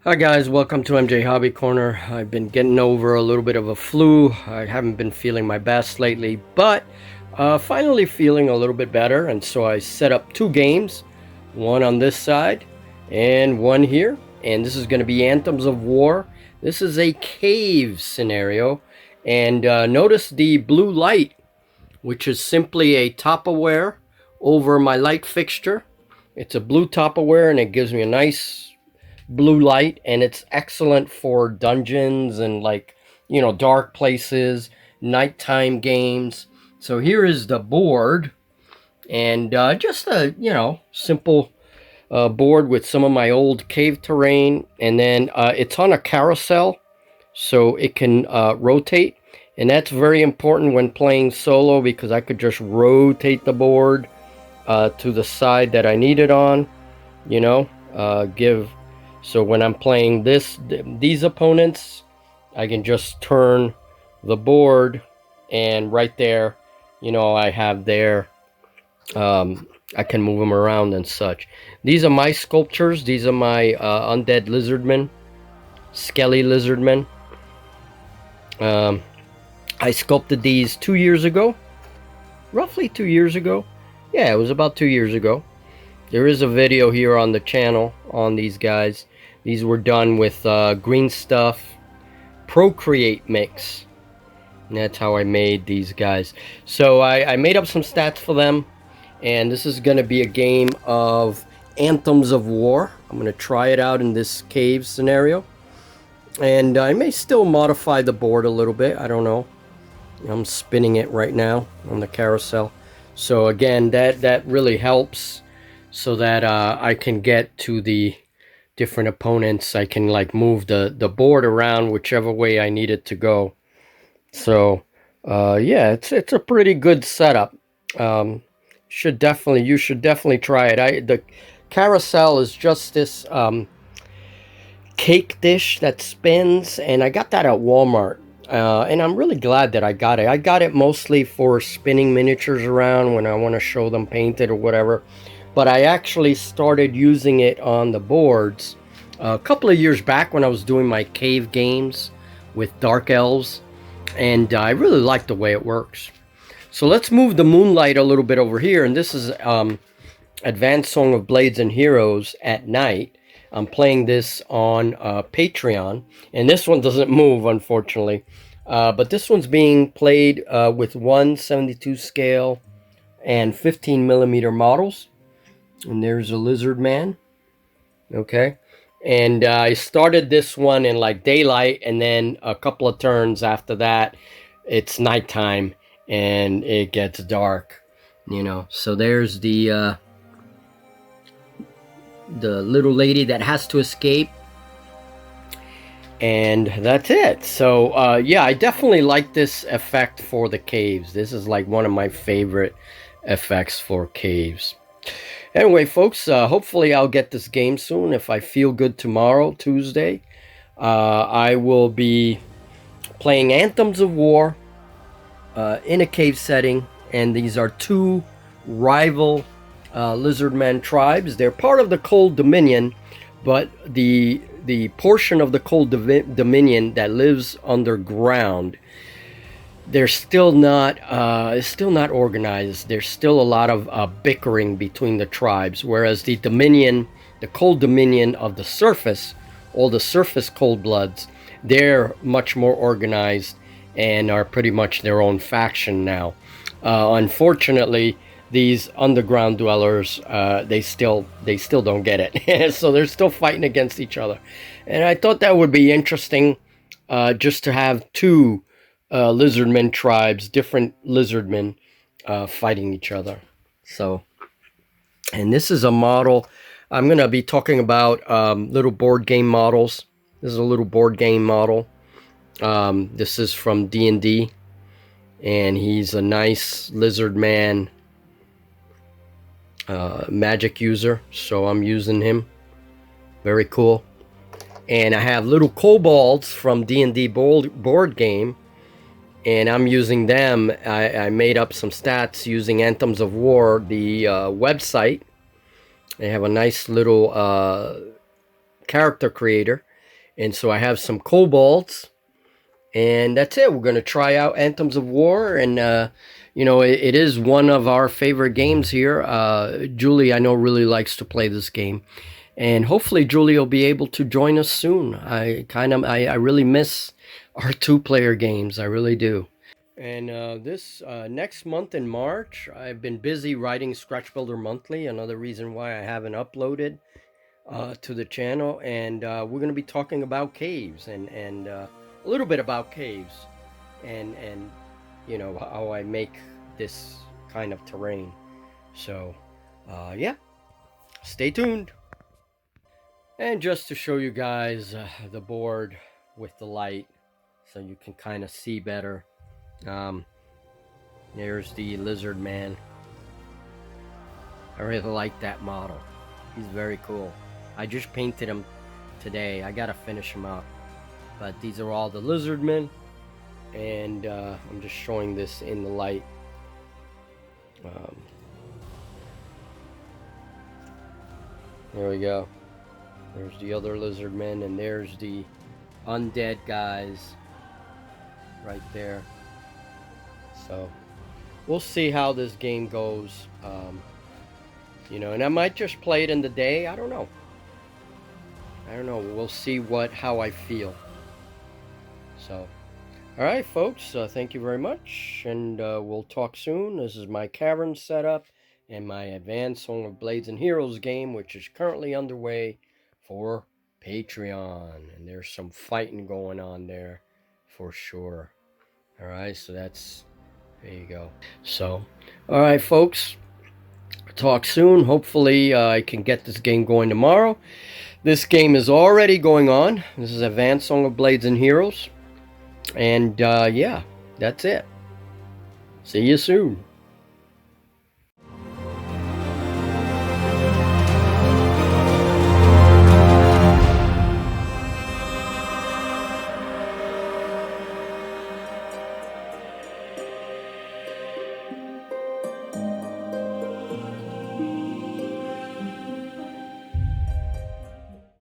Hi guys, welcome to MJ Hobby Corner. I've been getting over a little bit of a flu. I haven't been feeling my best lately, but finally feeling a little bit better, and so I set up two games, one on this side and one here, and this is going to be Anthems of War. This is a cave scenario, and notice the blue light, which is simply a top-aware over my light fixture. It's a blue top-aware and it gives me a nice blue light, and it's excellent for dungeons and, like, dark places, nighttime games. So here is the board, and just a simple board with some of my old cave terrain, and then it's on a carousel so it can rotate, and that's very important when playing solo because I could just rotate the board to the side that I need it on, give. So when I'm playing these opponents, I can just turn the board, and right there, I have I can move them around and such. These are my sculptures. These are my undead lizardmen, skelly lizardmen. I sculpted these 2 years ago, roughly 2 years ago. Yeah, it was about 2 years ago. There is a video here on the channel on these guys. These were done with green stuff, Procreate mix. And that's how I made these guys. So I made up some stats for them. And this is going to be a game of Anthems of War. I'm going to try it out in this cave scenario. And I may still modify the board a little bit. I don't know. I'm spinning it right now on the carousel. So again, that really helps, so that I can get to the different opponents. I can like move the board around whichever way I need it to go. So yeah, it's a pretty good setup. You should definitely try it. The carousel is just this cake dish that spins, and I got that at Walmart. And I'm really glad that I got it. I got it mostly for spinning miniatures around when I want to show them painted or whatever. But I actually started using it on the boards a couple of years back when I was doing my cave games with Dark Elves. And I really like the way it works. So let's move the moonlight a little bit over here. And this is Advanced Song of Blades and Heroes at night. I'm playing this on Patreon, and this one doesn't move, unfortunately. But this one's being played with 1/72 scale and 15 millimeter models. And there's a lizard man. Okay. And I started this one in like daylight, and then a couple of turns after that, it's nighttime and it gets dark. So there's the little lady that has to escape, and that's it. So yeah, I definitely like this effect for the caves. This is like one of my favorite effects for caves. Anyway, folks, hopefully I'll get this game soon. If I feel good tomorrow, Tuesday, I will be playing Anthems of War in a cave setting, and these are two rival lizardmen tribes. They're part of the Cold Dominion, but the portion of the Cold Dominion that lives underground, they're still not organized. There's still a lot of bickering between the tribes, whereas the Cold Dominion of the surface, all the surface cold bloods, they're much more organized and are pretty much their own faction now. Unfortunately, these underground dwellers, they still don't get it. So they're still fighting against each other. And I thought that would be interesting, just to have two lizardmen tribes, different lizardmen, fighting each other. So, and this is a model. I'm going to be talking about little board game models. This is a little board game model. This is from D&D, and he's a nice lizard man, magic user, so I'm using him. Very cool. And I have little kobolds from D&D board game, and I'm using them. I made up some stats using Anthems of War, the website. They have a nice little character creator, And so I have some kobolds, and that's it. We're going to try out Anthems of War, and it is one of our favorite games here. Julie, I know, really likes to play this game, and hopefully Julie will be able to join us soon. I really miss our two-player games. I really do. And this next month in March, I've been busy writing Scratch Builder Monthly. Another reason why I haven't uploaded to the channel, and we're going to be talking about caves and a little bit about caves, and how I make this kind of terrain. So yeah, stay tuned. And just to show you guys the board with the light, so you can kind of see better. There's the lizard man. I really like that model. He's very cool. I just painted him today. I gotta finish him up. But these are all the lizard men, and I'm just showing this in the light. There we go. There's the other lizard men, and there's the undead guys right there. So we'll see how this game goes. And I might just play it in the day. I don't know. We'll see how I feel. So, all right, folks. Thank you very much, and we'll talk soon. This is my Cavern setup and my Advanced Song of Blades and Heroes game, which is currently underway for Patreon. And there's some fighting going on there for sure. All right, so there you go. So, all right, folks. Talk soon. Hopefully, I can get this game going tomorrow. This game is already going on. This is Advanced Song of Blades and Heroes. And yeah, that's it. See you soon.